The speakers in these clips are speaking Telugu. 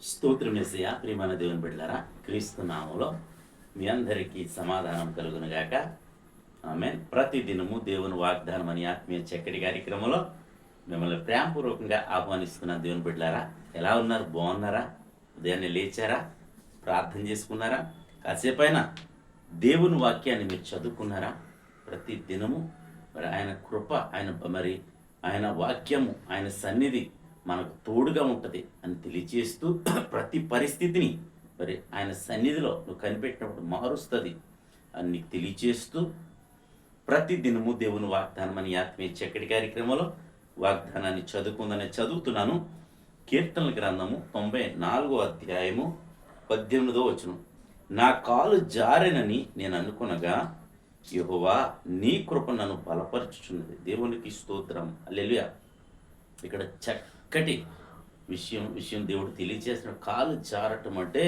స్తోత్రమేసయ్య, ప్రియమైన దేవుని బిడ్డలారా, క్రీస్తు నామములో మీ అందరికీ సమాధానం కలుగునుగాక. ఆమేన్. ప్రతి దినము దేవుని వాగ్దానం అని ఆత్మీయ చక్కటి కార్యక్రమంలో మిమ్మల్ని ప్రేమపూర్వకంగా ఆహ్వానిస్తున్న దేవుని బిడ్డలారా, ఎలా ఉన్నారు? బాగున్నారా? ఉదయాన్నే లేచారా? ప్రార్థన చేసుకున్నారా? కాసేపైనా దేవుని వాక్యాన్ని మీరు చదువుకున్నారా? ప్రతి దినము మరి ఆయన కృప, ఆయన వాక్యము, ఆయన సన్నిధి మనకు తోడుగా ఉంటుంది అని తెలియజేస్తూ ప్రతి పరిస్థితిని మరి ఆయన సన్నిధిలో నువ్వు కనిపెట్టినప్పుడు మారుస్తుంది అని నీకు తెలియజేస్తూ ప్రతి దినము దేవుని వాగ్దానం అని ఆత్మీయ చక్కటి కార్యక్రమంలో వాగ్దానాన్ని చదువుతున్నాను. కీర్తనల గ్రంథము 94వ అధ్యాయము 18వ వచనం. నా కాలు జారెనని నేను అనుకునగా యెహోవా నీ కృప నన్ను బలపరచుచున్నది. దేవునికి స్తోత్రం. హల్లెలూయా. ఇక్కడ చక్కటి విషయం దేవుడు తెలియజేసిన. కాలు జారటం అంటే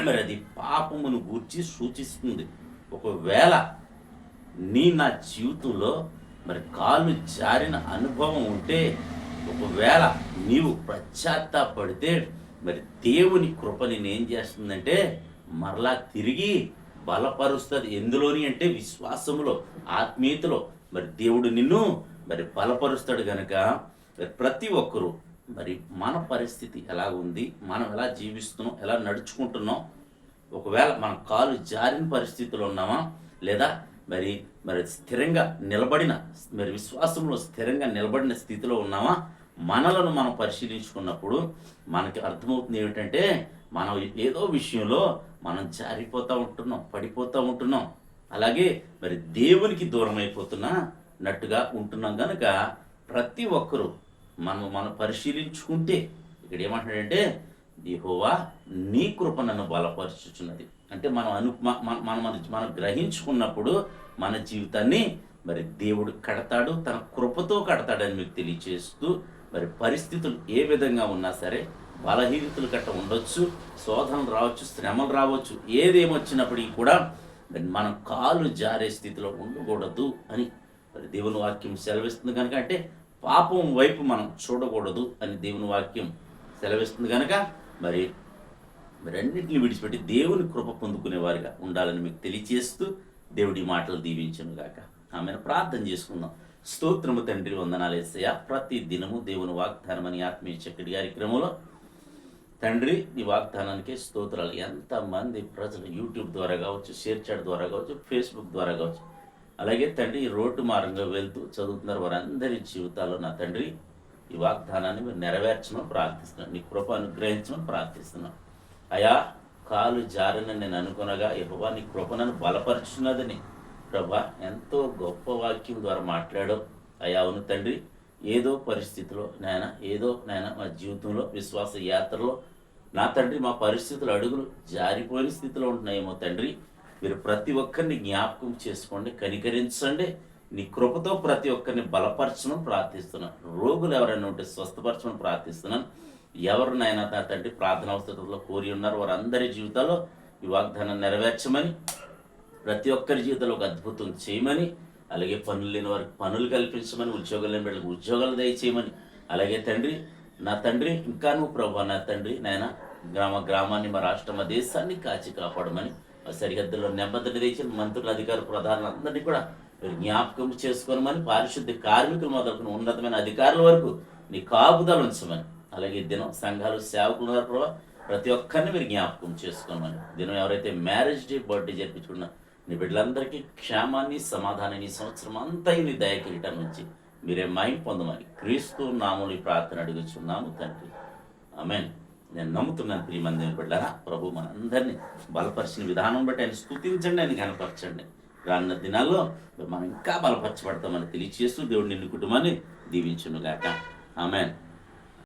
మరి అది పాపమును గూర్చి సూచిస్తుంది. ఒకవేళ నా జీవితంలో మరి కాలు జారిన అనుభవం ఉంటే, ఒకవేళ నీవు పశ్చాత్తాపడితే మరి దేవుని కృప నేనేం చేస్తుందంటే మరలా తిరిగి బలపరుస్తుంది. ఎందులోని అంటే విశ్వాసములో, ఆత్మీయతలో మరి దేవుడు నిన్ను మరి బలపరుస్తాడు. కనుక ప్రతి ఒక్కరూ మరి మన పరిస్థితి ఎలా ఉంది, మనం ఎలా జీవిస్తున్నాం, ఎలా నడుచుకుంటున్నాం, ఒకవేళ మన కాలు జారిన పరిస్థితిలో ఉన్నామా, లేదా మరి స్థిరంగా నిలబడిన విశ్వాసంలో స్థిరంగా నిలబడిన స్థితిలో ఉన్నామా, మనలను మనం పరిశీలించుకున్నప్పుడు మనకి అర్థమవుతుంది ఏమిటంటే మనం ఏదో విషయంలో మనం జారిపోతూ ఉంటున్నాం, పడిపోతూ ఉంటున్నాం, అలాగే మరి దేవునికి దూరం అయిపోతున్నట్టుగా ఉంటున్నాం. కనుక ప్రతి ఒక్కరూ మనం పరిశీలించుకుంటే ఇక్కడ ఏమంటాడంటే యెహోవా నీ కృప నన్ను బలపరుచుచున్నది. అంటే మనం గ్రహించుకున్నప్పుడు మన జీవితాన్ని మరి దేవుడు కడతాడు, తన కృపతో కడతాడని మీకు తెలియచేస్తూ మరి పరిస్థితులు ఏ విధంగా ఉన్నా సరే, బలహీనతలు గట్ట ఉండొచ్చు, శోధనలు రావచ్చు, శ్రమలు రావచ్చు, ఏదేమొచ్చినప్పటికీ కూడా మనం కాలు జారే స్థితిలో ఉండకూడదు అని మరి దేవుని వాక్యం సెలవిస్తుంది. కనుక అంటే పాపం వైపు మనం చూడకూడదు అని దేవుని వాక్యం సెలవిస్తుంది. కనుక మరి అన్నింటిని విడిచిపెట్టి దేవుని కృప పొందుకునే వారిగా ఉండాలని మీకు తెలియజేస్తూ దేవుడి మాటలు దీవించునుగాక. ఆమెను ప్రార్థన చేసుకుందాం. స్తోత్రము తండ్రి, వందనాలు యేసయ్యా. ప్రతి దినము దేవుని వాగ్దానం అని ఆత్మీయ చక్కటి కార్యక్రమంలో తండ్రి ఈ వాగ్దానానికి స్తోత్రాలు. ఎంతమంది ప్రజలు యూట్యూబ్ ద్వారా కావచ్చు, షేర్ చాట్ ద్వారా కావచ్చు, ఫేస్బుక్ ద్వారా కావచ్చు, అలాగే తండ్రి రోడ్డు మార్గంగా వెళ్తూ చదువుతున్నారు వారందరి జీవితాల్లో నా తండ్రి ఈ వాగ్దానాన్ని మీరు నెరవేర్చమని ప్రార్థిస్తున్నాను. నీ కృప అనుగ్రహించమని ప్రార్థిస్తున్నాను. అయా కాలు జారనని నేను అనుకునగా యెహోవా నీ కృప నన్ను బలపరుచున్నదని ప్రభా ఎంతో గొప్ప వాక్యం ద్వారా మాట్లాడో. అయా అవును తండ్రి, ఏదో పరిస్థితిలో నాయన మా జీవితంలో విశ్వాస యాత్రలో నా తండ్రి మా పరిస్థితులు అడుగులు జారిపోయిన స్థితిలో ఉంటున్నాయేమో తండ్రి. మీరు ప్రతి ఒక్కరిని జ్ఞాపకం చేసుకోండి, కనికరించండి. నీ కృపతో ప్రతి ఒక్కరిని బలపరచమని ప్రార్థిస్తున్నాను. రోగులు ఎవరైనా ఉంటే స్వస్థపరచమని ప్రార్థిస్తున్నాను. ఎవరినైనా నా తండ్రి ప్రార్థన అవసరంలో కోరి ఉన్నారు వారందరి జీవితాల్లో ఈ వాగ్దానం నెరవేర్చమని, ప్రతి ఒక్కరి జీవితంలో ఒక అద్భుతం చేయమని, అలాగే పనులు లేని వారికి పనులు కల్పించమని, ఉద్యోగాలు లేని బిడ్డలకు ఉద్యోగాలు దయచేయమని, అలాగే తండ్రి నా తండ్రి ఇంకా నువ్వు ప్రభా నా తండ్రి నాయన గ్రామాన్ని, మా రాష్ట్రం, మా దేశాన్ని కాచి కాపాడమని, సరిహద్దుల్లో నెమ్మదిని తెచ్చిన మంత్రులు, అధికారులు, ప్రధానులందరినీ కూడా మీరు జ్ఞాపకం చేసుకోనమని, పారిశుద్ధ్య కార్మికులు మొదలుకుని ఉన్నతమైన అధికారుల వరకు నీ కాపుదలు ఉంచమని, అలాగే దినం సంఘాలు, సేవకులు ఉన్నారు ప్రతి ఒక్కరిని మీరు జ్ఞాపకం చేసుకోమని, దినం ఎవరైతే మ్యారేజ్ డే, బర్త్డే జరిపించుకున్న నీ బిడ్డలందరికీ క్షేమాన్ని, సమాధానాన్ని, సంవత్సరం అంతా నీ దయకిరీటం నుంచి మీరే మహిమ పొందమని క్రీస్తు నామములో ఈ ప్రార్థన అడుగుచున్నాము తండ్రి. ఆమేన్. నేను నమ్ముతున్నాను ప్రియమైన దేవుని బిడ్డలారా, ప్రభు మనందరినీ బలపరిచిన విధానం బట్టి ఆయన స్తుతించండి, ఆయన కనపరచండి. రానున్న దినాల్లో మనం ఇంకా బలపరచబడతామని తెలియచేస్తూ దేవుడు నిన్ను కుటుంబాన్ని దీవించునుగాక. ఆమేన్.